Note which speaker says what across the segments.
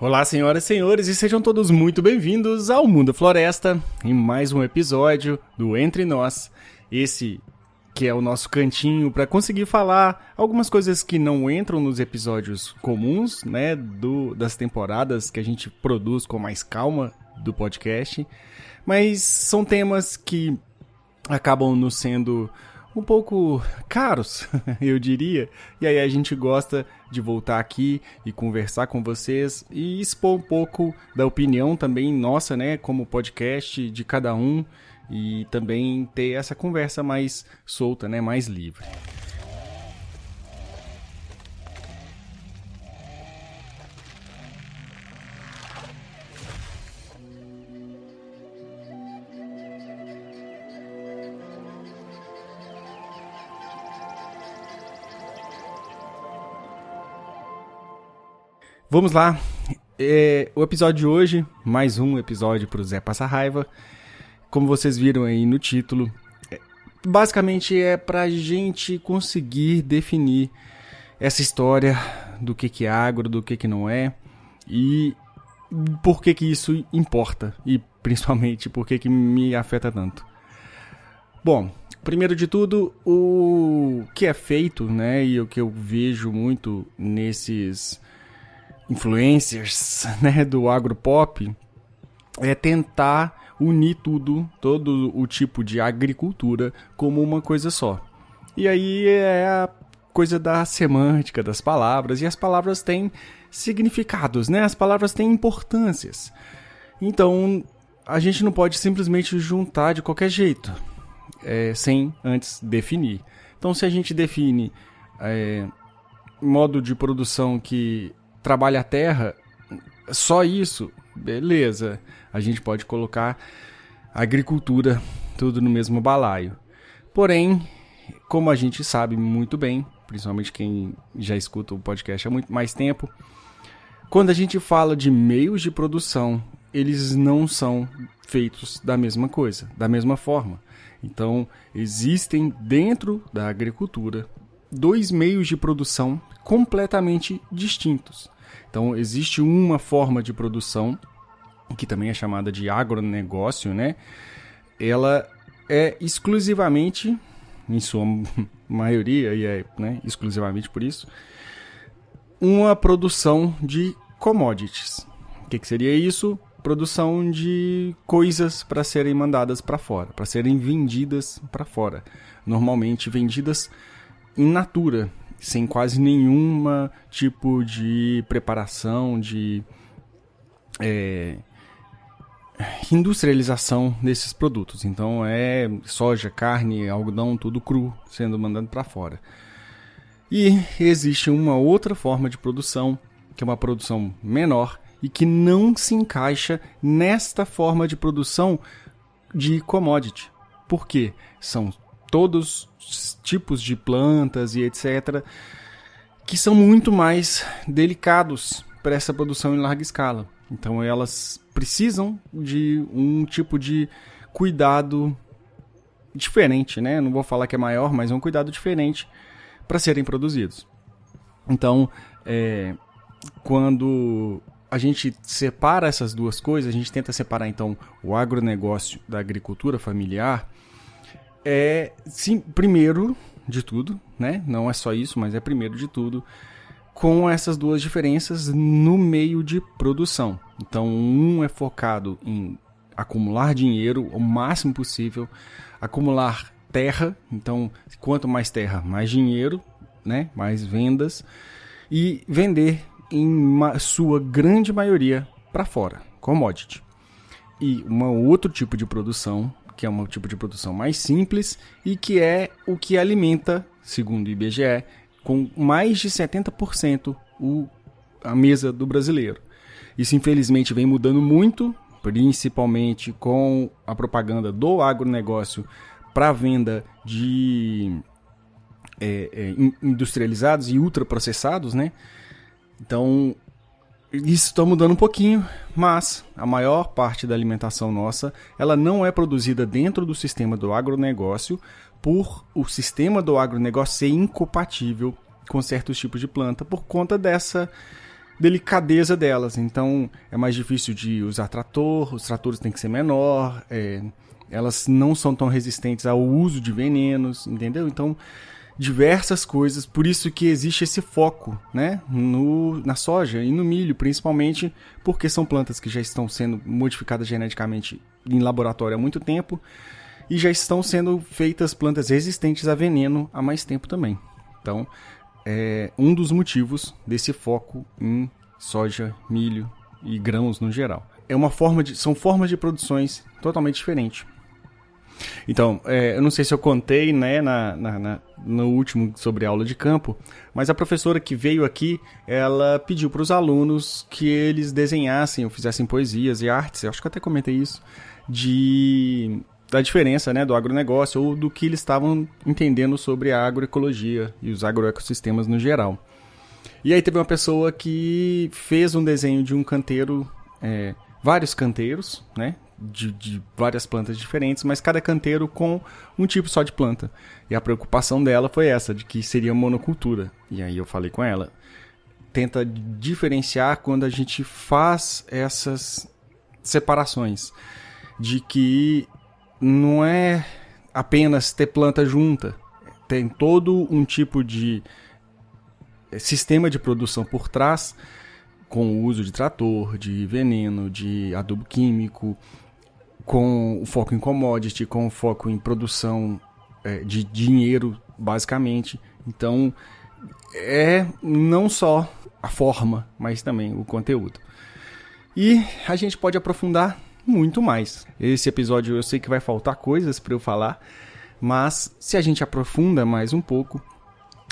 Speaker 1: Olá, senhoras e senhores, e sejam todos muito bem-vindos ao Mundo Floresta, em mais um episódio do Entre Nós, esse que é o nosso cantinho para conseguir falar algumas coisas que não entram nos episódios comuns, né, das temporadas que a gente produz com mais calma do podcast, mas são temas que acabam nos sendo um pouco caros, eu diria, e aí a gente gosta de voltar aqui e conversar com vocês e expor um pouco da opinião também nossa, né, como podcast de cada um, e também ter essa conversa mais solta, né, mais livre. Vamos lá, o episódio de hoje, mais um episódio para o Zé Passa Raiva, como vocês viram aí no título, basicamente é para a gente conseguir definir essa história do que é agro, do que não é, e por que isso importa, e principalmente por que me afeta tanto. Bom, primeiro de tudo, o que é feito, né, e o que eu vejo muito nesses influencers, né, do agropop, é tentar unir todo o tipo de agricultura como uma coisa só. E aí é a coisa da semântica das palavras, e as palavras têm significados, né? As palavras têm importâncias. Então, a gente não pode simplesmente juntar de qualquer jeito, sem antes definir. Então, se a gente define modo de produção que trabalha a terra, só isso, beleza. A gente pode colocar agricultura tudo no mesmo balaio. Porém, como a gente sabe muito bem, principalmente quem já escuta o podcast há muito mais tempo, quando a gente fala de meios de produção, eles não são feitos da mesma coisa, da mesma forma. Então, existem dentro da agricultura dois meios de produção completamente distintos. Então, existe uma forma de produção, que também é chamada de agronegócio, né? Ela é exclusivamente, em sua maioria, e exclusivamente por isso, uma produção de commodities. O que seria isso? Produção de coisas para serem mandadas para fora, para serem vendidas para fora. Normalmente vendidas in natura, sem quase nenhuma tipo de preparação, de industrialização desses produtos. Então é soja, carne, algodão, tudo cru sendo mandado para fora. E existe uma outra forma de produção, que é uma produção menor e que não se encaixa nesta forma de produção de commodity. Por quê? São todos os tipos de plantas e etc. que são muito mais delicados para essa produção em larga escala. Então elas precisam de um tipo de cuidado diferente, né? Não vou falar que é maior, mas é um cuidado diferente para serem produzidos. Então, quando a gente separa essas duas coisas, a gente tenta separar então o agronegócio da agricultura familiar, sim, primeiro de tudo, né? Não é só isso, mas é primeiro de tudo, com essas duas diferenças no meio de produção. Então, um é focado em acumular dinheiro o máximo possível, acumular terra. Então, quanto mais terra, mais dinheiro, né? Mais vendas, e vender em sua grande maioria para fora, commodity. E um outro tipo de produção, que é um tipo de produção mais simples e que é o que alimenta, segundo o IBGE, com mais de 70% a mesa do brasileiro. Isso, infelizmente, vem mudando muito, principalmente com a propaganda do agronegócio para venda de industrializados e ultraprocessados, né? Então, isso está mudando um pouquinho, mas a maior parte da alimentação nossa, ela não é produzida dentro do sistema do agronegócio, por o sistema do agronegócio ser incompatível com certos tipos de planta, por conta dessa delicadeza delas. Então é mais difícil de usar trator, os tratores têm que ser menor, elas não são tão resistentes ao uso de venenos, entendeu? Então diversas coisas, por isso que existe esse foco, né, na soja e no milho, principalmente porque são plantas que já estão sendo modificadas geneticamente em laboratório há muito tempo e já estão sendo feitas plantas resistentes a veneno há mais tempo também. Então, é um dos motivos desse foco em soja, milho e grãos no geral. São formas de produções totalmente diferentes. Então, eu não sei se eu contei, né, no último sobre aula de campo, mas a professora que veio aqui, ela pediu para os alunos que eles desenhassem ou fizessem poesias e artes, eu acho que eu até comentei isso, da diferença, né, do agronegócio ou do que eles estavam entendendo sobre a agroecologia e os agroecossistemas no geral. E aí teve uma pessoa que fez um desenho de um canteiro, vários canteiros, né, de várias plantas diferentes, mas cada canteiro com um tipo só de planta. E a preocupação dela foi essa, de que seria monocultura. E aí eu falei com ela, tenta diferenciar quando a gente faz essas separações, de que não é apenas ter planta junta, tem todo um tipo de sistema de produção por trás, com o uso de trator, de veneno, de adubo químico, com o foco em commodity, com o foco em produção de dinheiro, basicamente. Então, não só a forma, mas também o conteúdo. E a gente pode aprofundar muito mais. Esse episódio eu sei que vai faltar coisas para eu falar, mas se a gente aprofunda mais um pouco,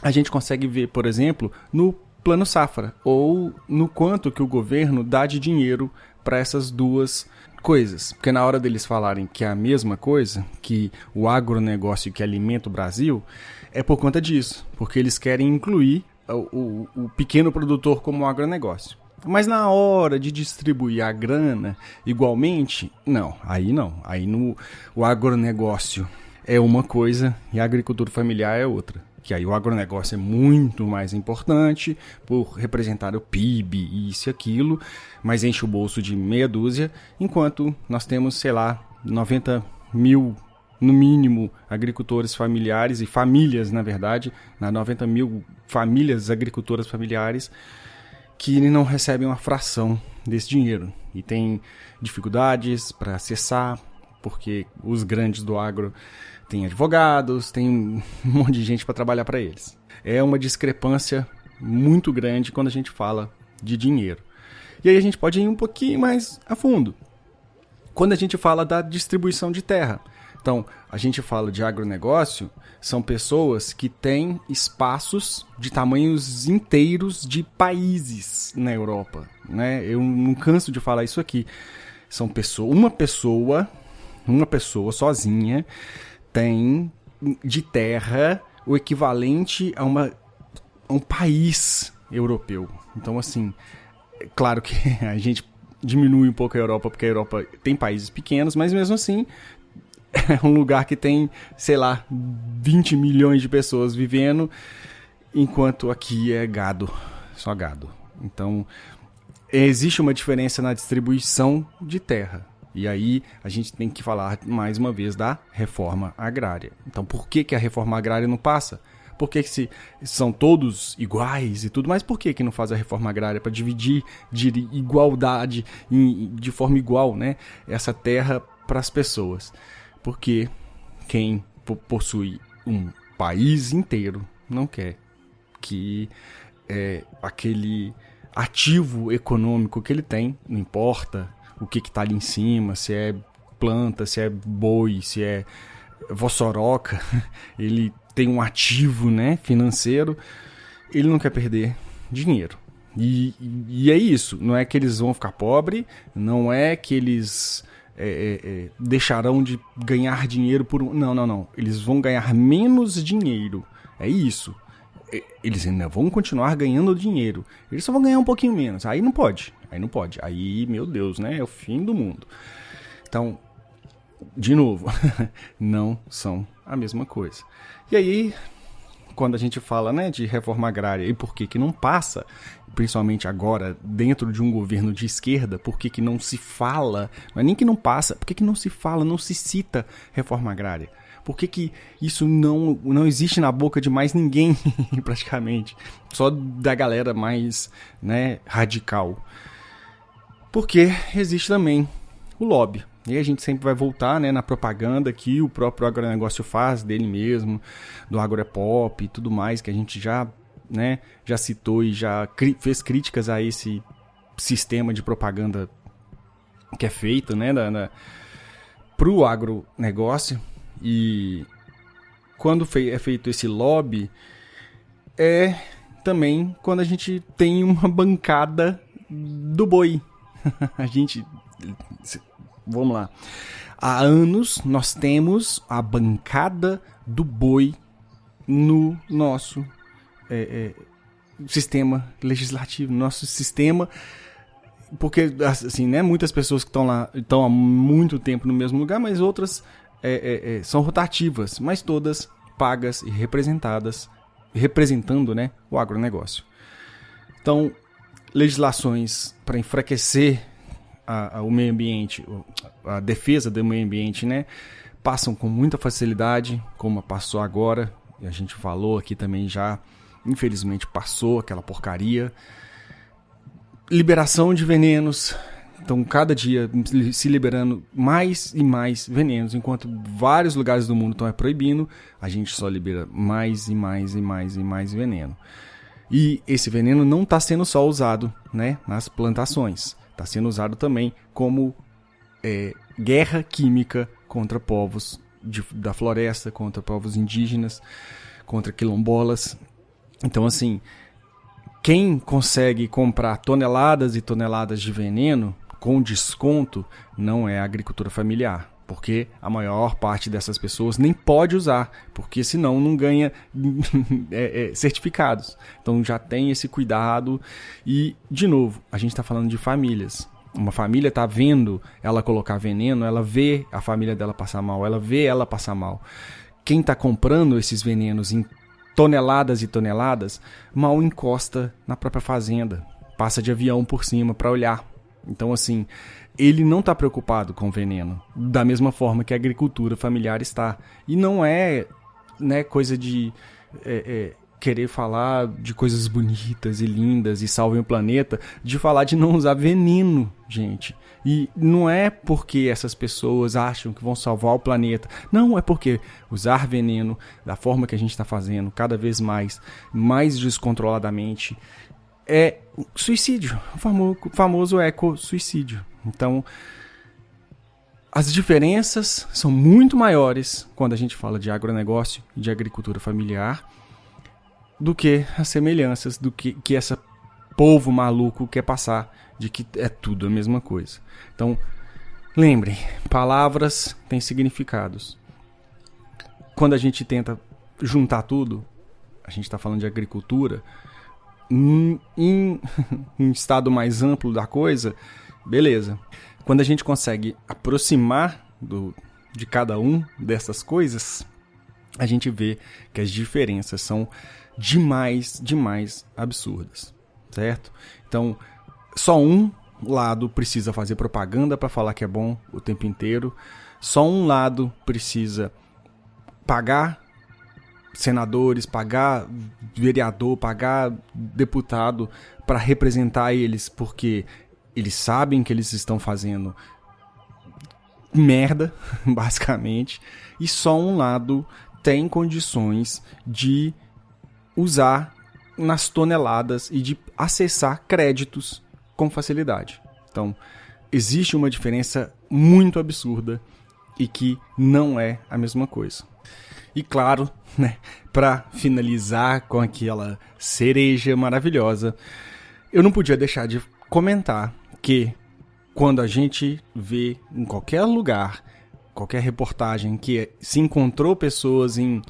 Speaker 1: a gente consegue ver, por exemplo, no Plano Safra, ou no quanto que o governo dá de dinheiro para essas duas coisas. Porque na hora deles falarem que é a mesma coisa, que o agronegócio que alimenta o Brasil, é por conta disso, porque eles querem incluir o pequeno produtor como agronegócio. Mas na hora de distribuir a grana igualmente, não. Aí o agronegócio é uma coisa e a agricultura familiar é outra. Que aí o agronegócio é muito mais importante por representar o PIB, isso e aquilo, mas enche o bolso de meia dúzia, enquanto nós temos, sei lá, 90 mil, no mínimo, agricultores familiares e famílias, na verdade, 90 mil famílias agricultoras familiares que não recebem uma fração desse dinheiro e tem dificuldades para acessar, porque os grandes do agro têm advogados, tem um monte de gente para trabalhar para eles. É uma discrepância muito grande quando a gente fala de dinheiro. E aí a gente pode ir um pouquinho mais a fundo. Quando a gente fala da distribuição de terra. Então, a gente fala de agronegócio, são pessoas que têm espaços de tamanhos inteiros de países na Europa, né? Eu não canso de falar isso aqui. São uma pessoa sozinha tem de terra o equivalente a um país europeu. Então, assim, é claro que a gente diminui um pouco a Europa, porque a Europa tem países pequenos, mas mesmo assim é um lugar que tem, sei lá, 20 milhões de pessoas vivendo, enquanto aqui é gado, só gado. Então, existe uma diferença na distribuição de terra. E aí a gente tem que falar mais uma vez da reforma agrária. Então por que a reforma agrária não passa? Por que se são todos iguais e tudo, mas por que não faz a reforma agrária para dividir de igualdade, de forma igual, né, essa terra para as pessoas? Porque quem possui um país inteiro não quer que aquele ativo econômico que ele tem, não importa o que está ali em cima, se é planta, se é boi, se é vossoroca, ele tem um ativo, né, financeiro, ele não quer perder dinheiro. E é isso, não é que eles vão ficar pobres, não é que eles deixarão de ganhar dinheiro por um... Não. Eles vão ganhar menos dinheiro, é isso. Eles ainda vão continuar ganhando dinheiro. Eles só vão ganhar um pouquinho menos. Aí não pode. Aí, meu Deus, né? É o fim do mundo. Então, de novo, não são a mesma coisa. E aí, quando a gente fala, né, de reforma agrária e por que não passa, principalmente agora, dentro de um governo de esquerda, por que não se fala, não é nem que não passa, por que não se fala, não se cita reforma agrária? Por que isso não existe na boca de mais ninguém, praticamente? Só da galera mais, né, radical. Porque existe também o lobby. E a gente sempre vai voltar, né, na propaganda que o próprio agronegócio faz dele mesmo, do Agropop e tudo mais, que a gente já citou e já fez críticas a esse sistema de propaganda que é feito, né, para o agronegócio. E quando é feito esse lobby, é também quando a gente tem uma bancada do boi. Vamos lá. Há anos nós temos a bancada do boi no nosso sistema legislativo, no nosso sistema. Porque, assim, né, muitas pessoas que estão há muito tempo no mesmo lugar, mas outras são rotativas, mas todas pagas e representadas, representando, né, o agronegócio. Então, legislações para enfraquecer o meio ambiente, a defesa do meio ambiente, né, passam com muita facilidade, como passou agora, e a gente falou aqui também já, infelizmente passou aquela porcaria. Liberação de venenos. Então, cada dia se liberando mais e mais venenos, enquanto vários lugares do mundo estão proibindo, a gente só libera mais e mais e mais e mais veneno. E esse veneno não está sendo só usado, né, nas plantações, está sendo usado também como guerra química contra povos da floresta, contra povos indígenas, contra quilombolas. Então, assim, quem consegue comprar toneladas e toneladas de veneno com desconto não é a agricultura familiar, porque a maior parte dessas pessoas nem pode usar, porque senão não ganha certificados. Então já tem esse cuidado e, de novo, a gente está falando de famílias. Uma família está vendo ela colocar veneno, ela vê a família dela passar mal, ela vê ela passar mal. Quem está comprando esses venenos em toneladas e toneladas, mal encosta na própria fazenda, passa de avião por cima para olhar. Então, assim, ele não está preocupado com veneno, da mesma forma que a agricultura familiar está. E não é, né, coisa de querer falar de coisas bonitas e lindas e salvem o planeta, de falar de não usar veneno, gente. E não é porque essas pessoas acham que vão salvar o planeta. Não, é porque usar veneno da forma que a gente está fazendo, cada vez mais descontroladamente, é suicídio, o famoso eco-suicídio. Então, as diferenças são muito maiores quando a gente fala de agronegócio e de agricultura familiar do que as semelhanças, do que esse povo maluco quer passar, de que é tudo a mesma coisa. Então, lembrem, palavras têm significados. Quando a gente tenta juntar tudo, a gente está falando de agricultura, em estado mais amplo da coisa, beleza. Quando a gente consegue aproximar de cada um dessas coisas, a gente vê que as diferenças são demais absurdas, certo? Então, só um lado precisa fazer propaganda para falar que é bom o tempo inteiro, só um lado precisa pagar senadores, pagar vereador, pagar deputado para representar eles, porque eles sabem que eles estão fazendo merda, basicamente, e só um lado tem condições de usar nas toneladas e de acessar créditos com facilidade. Então, existe uma diferença muito absurda e que não é a mesma coisa. E claro, né, para finalizar com aquela cereja maravilhosa, eu não podia deixar de comentar que quando a gente vê em qualquer lugar, qualquer reportagem que se encontrou pessoas em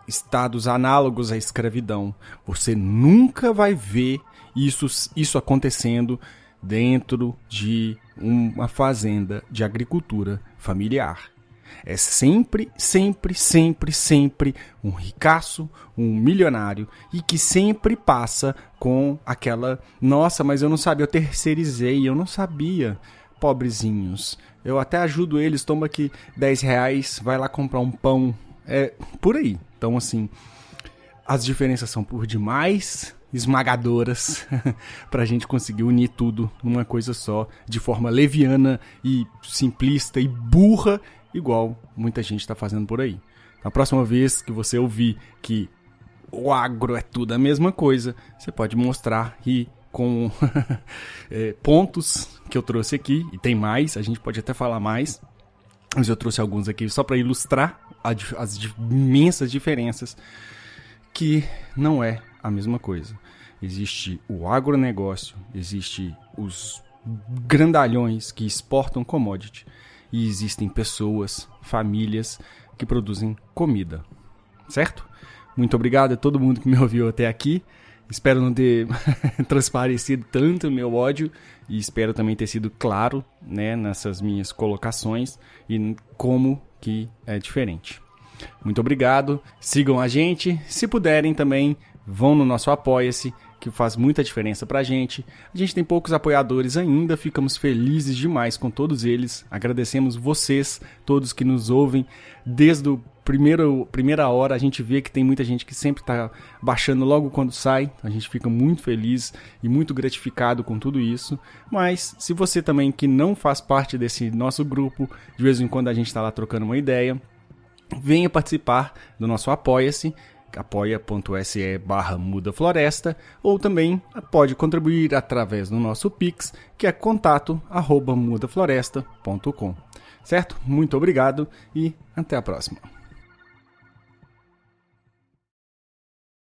Speaker 1: estados análogos à escravidão, você nunca vai ver isso acontecendo dentro de uma fazenda de agricultura familiar. É sempre, sempre, sempre, sempre um ricaço, um milionário e que sempre passa com aquela, nossa, mas eu não sabia, eu terceirizei, eu não sabia. Pobrezinhos. Eu até ajudo eles, toma aqui R$10, vai lá comprar um pão. É por aí. Então, assim, as diferenças são por demais esmagadoras para a gente conseguir unir tudo numa coisa só, de forma leviana e simplista e burra, igual muita gente está fazendo por aí. Na próxima vez que você ouvir que o agro é tudo a mesma coisa, você pode mostrar e com pontos que eu trouxe aqui, e tem mais, a gente pode até falar mais, mas eu trouxe alguns aqui só para ilustrar as imensas diferenças, que não é a mesma coisa. Existe o agronegócio, existe os grandalhões que exportam commodity, e existem pessoas, famílias que produzem comida, certo? Muito obrigado a todo mundo que me ouviu até aqui. Espero não ter transparecido tanto o meu ódio e espero também ter sido claro, né, nessas minhas colocações e como que é diferente. Muito obrigado, sigam a gente, se puderem também vão no nosso Apoia-se, que faz muita diferença pra gente. A gente tem poucos apoiadores ainda, ficamos felizes demais com todos eles, agradecemos vocês, todos que nos ouvem desde o primeira hora. A gente vê que tem muita gente que sempre está baixando logo quando sai. A gente fica muito feliz e muito gratificado com tudo isso. Mas se você também que não faz parte desse nosso grupo, de vez em quando a gente está lá trocando uma ideia, venha participar do nosso Apoia-se, apoia.se/mudafloresta, ou também pode contribuir através do nosso Pix, que é contato@mudafloresta.com. Certo? Muito obrigado e até a próxima.